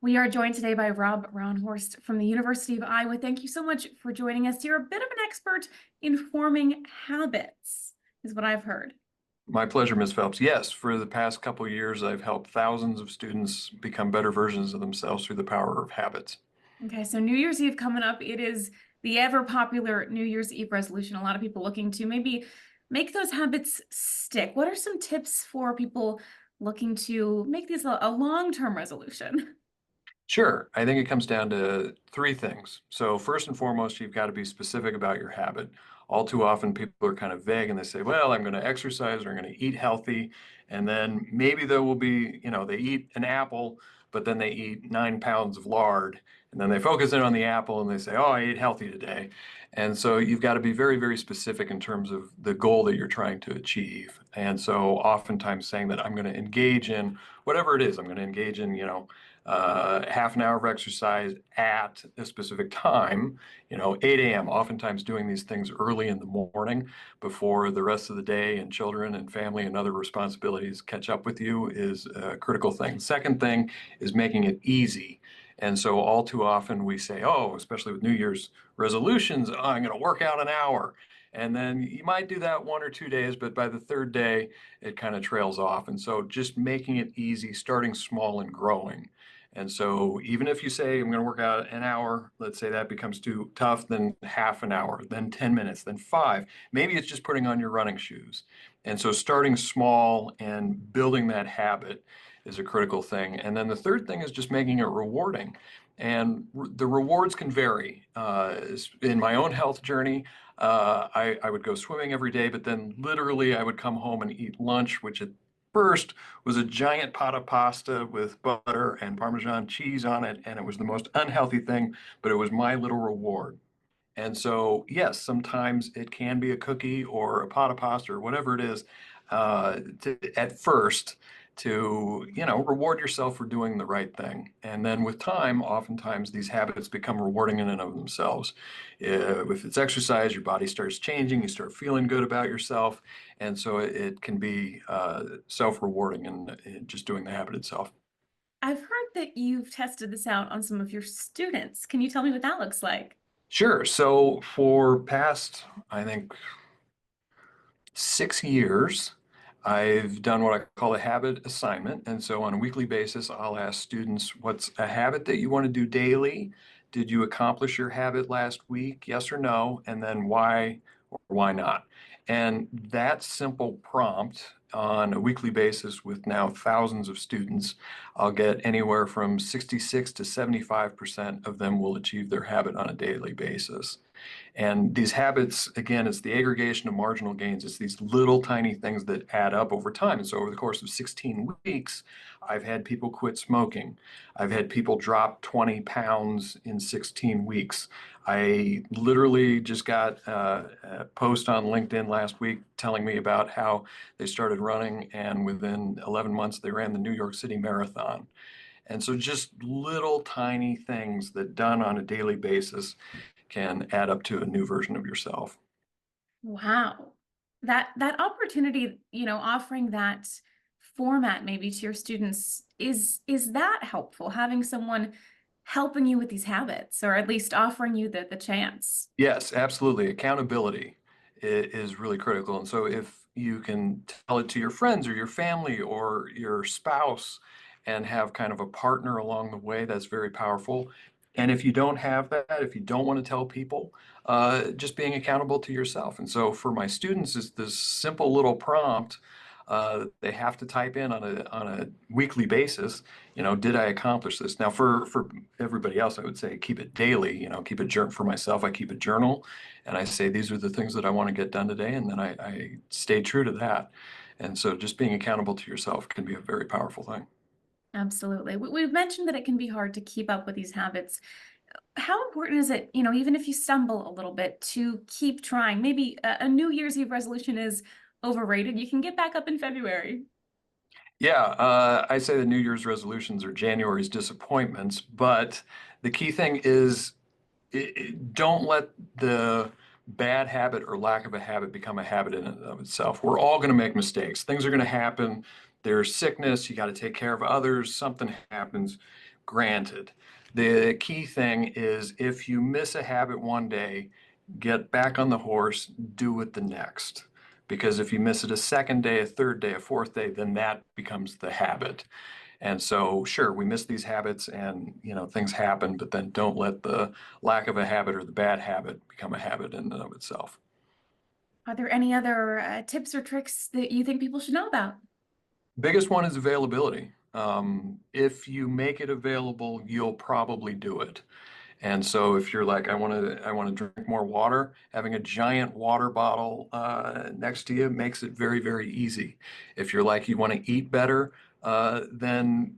We are joined today by Rob Rouwenhorst from the University of Iowa. Thank you so much for joining us. You're a bit of an expert in forming habits, is what I've heard. My pleasure, Ms. Phelps. Yes, for the past couple of years, I've helped thousands of students become better versions of themselves through the power of habits. Okay, so New Year's Eve coming up. It is the ever popular New Year's Eve resolution. A lot of people looking to maybe make those habits stick. What are some tips for people looking to make this a long-term resolution? Sure, I think it comes down to three things. So first and foremost, you've got to be specific about your habit. All too often, people are kind of vague and they say, well, I'm going to exercise or I'm going to eat healthy. And then maybe there will be, they eat an apple, but then they eat 9 pounds of lard. And then they focus in on the apple and they say, oh, I ate healthy today. And so you've got to be very, very specific in terms of the goal that you're trying to achieve. And so oftentimes saying that I'm going to engage in whatever it is, I'm going to engage in, half an hour of exercise at a specific time, 8 a.m., oftentimes doing these things early in the morning before the rest of the day and children and family and other responsibilities catch up with you is a critical thing. Second thing is making it easy. And so all too often we say, oh, especially with New Year's resolutions, oh, I'm going to work out an hour. And then you might do that 1 or 2 days, but by the third day, it kind of trails off. And so just making it easy, starting small and growing. And so even if you say, I'm going to work out an hour, let's say that becomes too tough, then half an hour, then 10 minutes, then five. Maybe it's just putting on your running shoes. And so starting small and building that habit is a critical thing. And then the third thing is just making it rewarding. And the rewards can vary. In my own health journey, I would go swimming every day, but then literally I would come home and eat lunch, which at first was a giant pot of pasta with butter and Parmesan cheese on it, and it was the most unhealthy thing, but it was my little reward. And so, yes, sometimes it can be a cookie or a pot of pasta or whatever it is, at first to, reward yourself for doing the right thing. And then with time, oftentimes these habits become rewarding in and of themselves. If it's exercise, your body starts changing, you start feeling good about yourself. And so it can be self-rewarding in just doing the habit itself. I've heard that you've tested this out on some of your students. Can you tell me what that looks like? Sure. So for past, I think, 6 years, I've done what I call a habit assignment. And so on a weekly basis, I'll ask students, what's a habit that you want to do daily? Did you accomplish your habit last week? Yes or no? And then why or why not? And that simple prompt on a weekly basis with now thousands of students, I'll get anywhere from 66 to 75% of them will achieve their habit on a daily basis. And these habits, again, it's the aggregation of marginal gains. It's these little tiny things that add up over time. And so over the course of 16 weeks, I've had people quit smoking. I've had people drop 20 pounds in 16 weeks. I literally just got a post on LinkedIn last week telling me about how they started running, and within 11 months, they ran the New York City Marathon. And so just little tiny things that done on a daily basis can add up to a new version of yourself. Wow. That opportunity, offering that format maybe to your students is that helpful, having someone helping you with these habits, or at least offering you the chance. Yes, absolutely. Accountability is really critical. And so if you can tell it to your friends or your family or your spouse and have kind of a partner along the way, that's very powerful. And if you don't have that, if you don't want to tell people, just being accountable to yourself. And so for my students, is this simple little prompt they have to type in on a weekly basis, did I accomplish this? Now, for everybody else, I would say keep it daily, keep a journal. For myself, I keep a journal and I say, these are the things that I want to get done today. And then I stay true to that. And so just being accountable to yourself can be a very powerful thing. Absolutely. We've mentioned that it can be hard to keep up with these habits. How important is it, even if you stumble a little bit, to keep trying? Maybe a New Year's Eve resolution is overrated. You can get back up in February. Yeah, I say the New Year's resolutions are January's disappointments, but the key thing is don't let the bad habit or lack of a habit become a habit in and of itself. We're all going to make mistakes. Things are going to happen. There's sickness. You got to take care of others. Something happens. Granted, the key thing is if you miss a habit one day, get back on the horse, do it the next. Because if you miss it a second day, a third day, a fourth day, then that becomes the habit. And so, sure, we miss these habits and, things happen, but then don't let the lack of a habit or the bad habit become a habit in and of itself. Are there any other tips or tricks that you think people should know about? Biggest one is availability. If you make it available, you'll probably do it. And so if you're like, I want to drink more water, having a giant water bottle next to you makes it very, very easy. If you're like, you want to eat better, then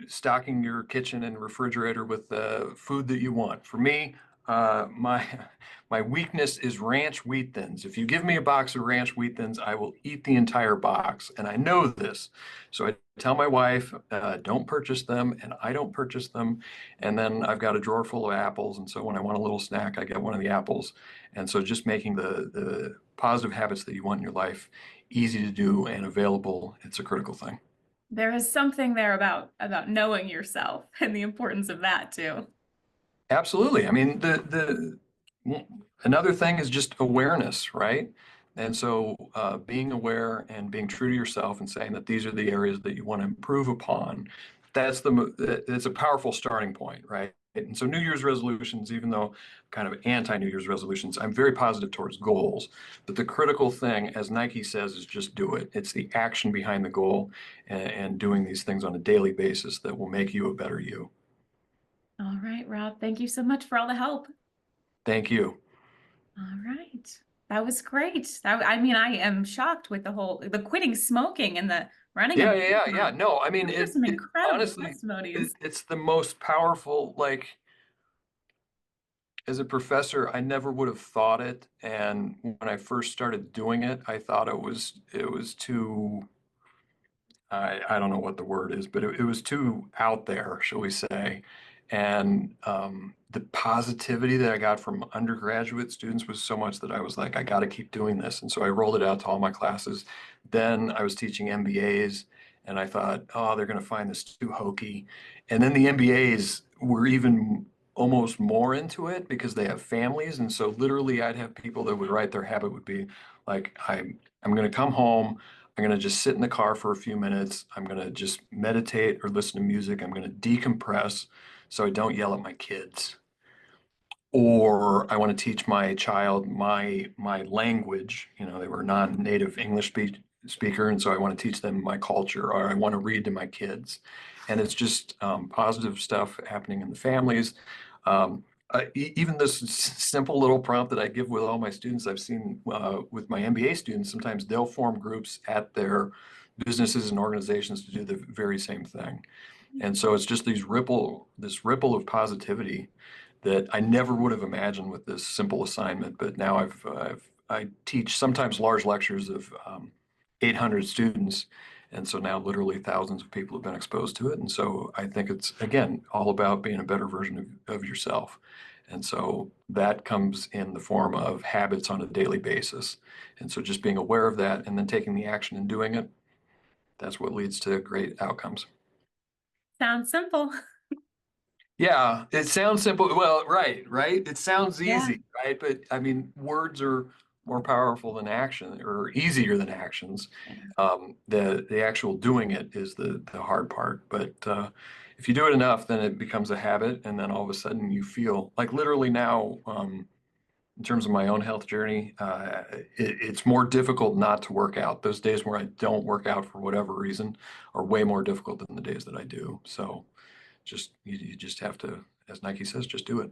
stocking your kitchen and refrigerator with food that you want. For me, my my weakness is ranch wheat thins. If you give me a box of ranch wheat thins, I will eat the entire box, and I know this. So I tell my wife, don't purchase them, and I don't purchase them. And then I've got a drawer full of apples, and so when I want a little snack, I get one of the apples. And so just making the positive habits that you want in your life easy to do and available, it's a critical thing. There is something there about knowing yourself and the importance of that too. Absolutely. I mean, another thing is just awareness, right? And so being aware and being true to yourself and saying that these are the areas that you want to improve upon, that's a powerful starting point, right? And so New Year's resolutions, even though I'm kind of anti-New Year's resolutions, I'm very positive towards goals. But the critical thing, as Nike says, is just do it. It's the action behind the goal and doing these things on a daily basis that will make you a better you. All right, Rob, thank you so much for all the help. Thank you. All right. That was great. I mean, I am shocked with the quitting smoking and the running a Yeah, yeah, yeah, yeah. marathon. No, I mean, Those are some it incredible honestly, testimonies. it's the most powerful, like, as a professor, I never would have thought it. And when I first started doing it, I thought it was too, I don't know what the word is, but it was too out there, shall we say. And the positivity that I got from undergraduate students was so much that I was like, I got to keep doing this. And so I rolled it out to all my classes. Then I was teaching MBAs, and I thought, oh, they're going to find this too hokey. And then the MBAs were even almost more into it because they have families. And so literally, I'd have people that would write their habit would be like, I'm going to come home. I'm going to just sit in the car for a few minutes. I'm going to just meditate or listen to music. I'm going to decompress so I don't yell at my kids. Or I want to teach my child my language. They were non-native English speaker, and so I want to teach them my culture, or I want to read to my kids. And it's just positive stuff happening in the families. Um, Even this simple little prompt that I give with all my students, I've seen with my MBA students, sometimes they'll form groups at their businesses and organizations to do the very same thing. And so it's just this ripple of positivity that I never would have imagined with this simple assignment. But now I teach sometimes large lectures of 800 students. And so now literally thousands of people have been exposed to it. And so I think it's, again, all about being a better version of yourself. And so that comes in the form of habits on a daily basis. And so just being aware of that and then taking the action and doing it, that's what leads to great outcomes. Sounds simple. Yeah, it sounds simple. Well, right, right. It sounds Yeah. easy, right? But I mean, words are more powerful than action or easier than actions. Yeah. The actual doing it is the hard part. But if you do it enough, then it becomes a habit, and then all of a sudden you feel like literally now, in terms of my own health journey, it's more difficult not to work out. Those days where I don't work out for whatever reason are way more difficult than the days that I do. So just you just have to, as Nike says, just do it.